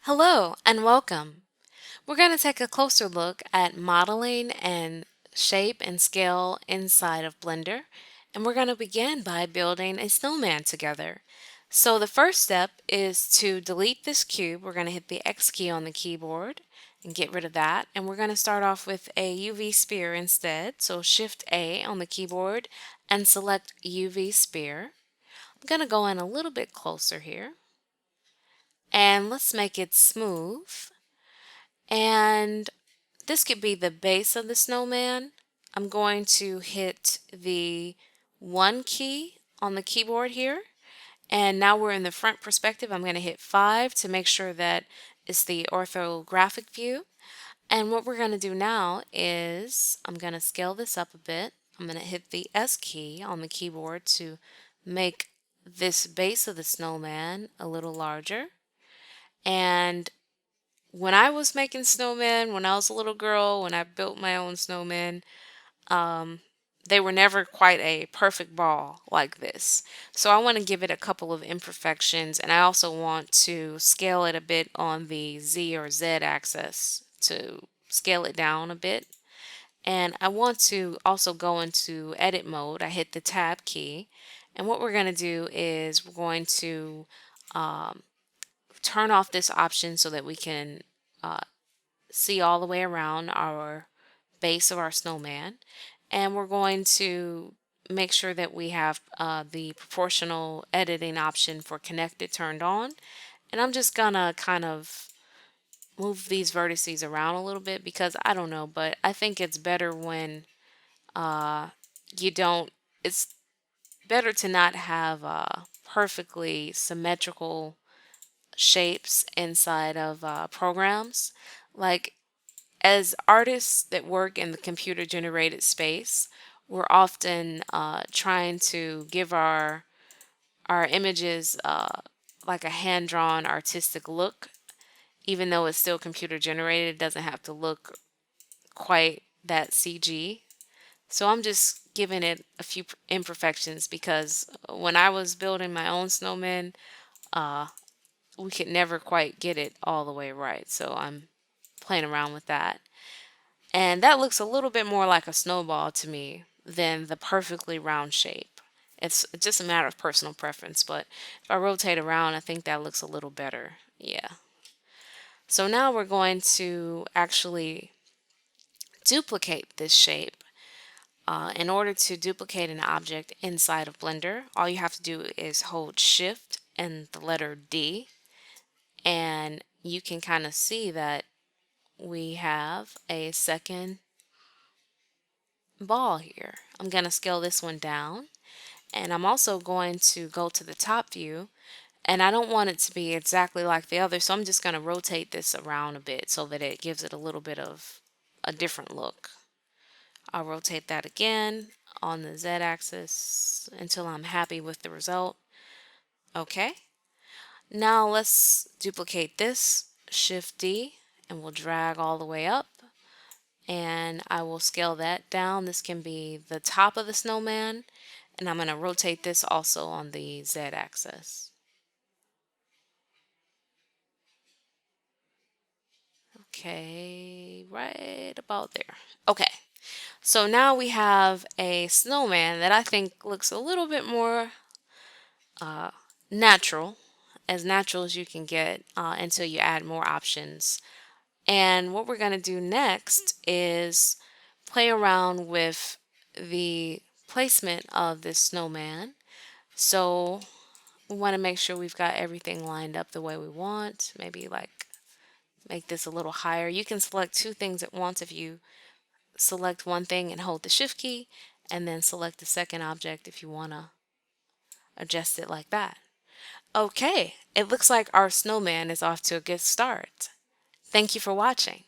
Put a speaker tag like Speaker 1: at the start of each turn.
Speaker 1: Hello and welcome. We're going to take a closer look at modeling and shape and scale inside of Blender, and we're going to begin by building a snowman together. So the first step is to delete this cube. We're going to hit the X key on the keyboard and get rid of that, and we're going to start off with a UV sphere instead. So Shift A on the keyboard and select UV sphere. I'm going to go in a little bit closer here, and let's make it smooth. And this could be the base of the snowman. I'm going to hit the 1 key on the keyboard here. And now we're in the front perspective. I'm going to hit 5 to make sure that it's the orthographic view. And what we're going to do now is I'm going to scale this up a bit. I'm going to hit the S key on the keyboard to make this base of the snowman a little larger. And when I was making snowmen, when I was a little girl, when I built my own snowmen, um, they were never quite a perfect ball like this. So I want to give it a couple of imperfections, and I also want to scale it a bit on the Z or Z axis to scale it down a bit. And I want to also go into edit mode. I hit the tab key, and what we're going to do is we're going to um, turn off this option so that we can uh, see all the way around our base of our snowman. And we're going to make sure that we have the proportional editing option for connected turned on. And I'm just gonna kind of move these vertices around a little bit because I don't know, but I think it's better when uh, you don't, it's better to not have perfectly symmetrical shapes inside of programs. Like, as artists that work in the computer generated space, we're often trying to give our images like a hand-drawn artistic look. Even though it's still computer generated, it doesn't have to look quite that CG. So I'm just giving it a few imperfections because when I was building my own snowman, uh, we could never quite get it all the way right. So I'm playing around with that. And that looks a little bit more like a snowball to me than the perfectly round shape. It's just a matter of personal preference, but if I rotate around, I think that looks a little better. Yeah. So now we're going to actually duplicate this shape. In order to duplicate an object inside of Blender, all you have to do is hold Shift and the letter D, and you can kind of see that we have a second ball here. I'm going to scale this one down, and I'm also going to go to the top view, and I don't want it to be exactly like the other, so I'm just going to rotate this around a bit so that it gives it a little bit of a different look. I'll rotate that again on the Z axis until I'm happy with the result. Okay, now let's duplicate this, Shift D, and we'll drag all the way up, and I will scale that down. This can be the top of the snowman, and I'm going to rotate this also on the Z axis. Okay, right about there. Okay, so now we have a snowman that I think looks a little bit more uh, natural, as natural as you can get until you add more options. And what we're going to do next is play around with the placement of this snowman. So we want to make sure we've got everything lined up the way we want. Maybe like make this a little higher. You can select two things at once if you select one thing and hold the Shift key, and then select the second object if you want to adjust it like that. Okay, it looks like our snowman is off to a good start. Thank you for watching.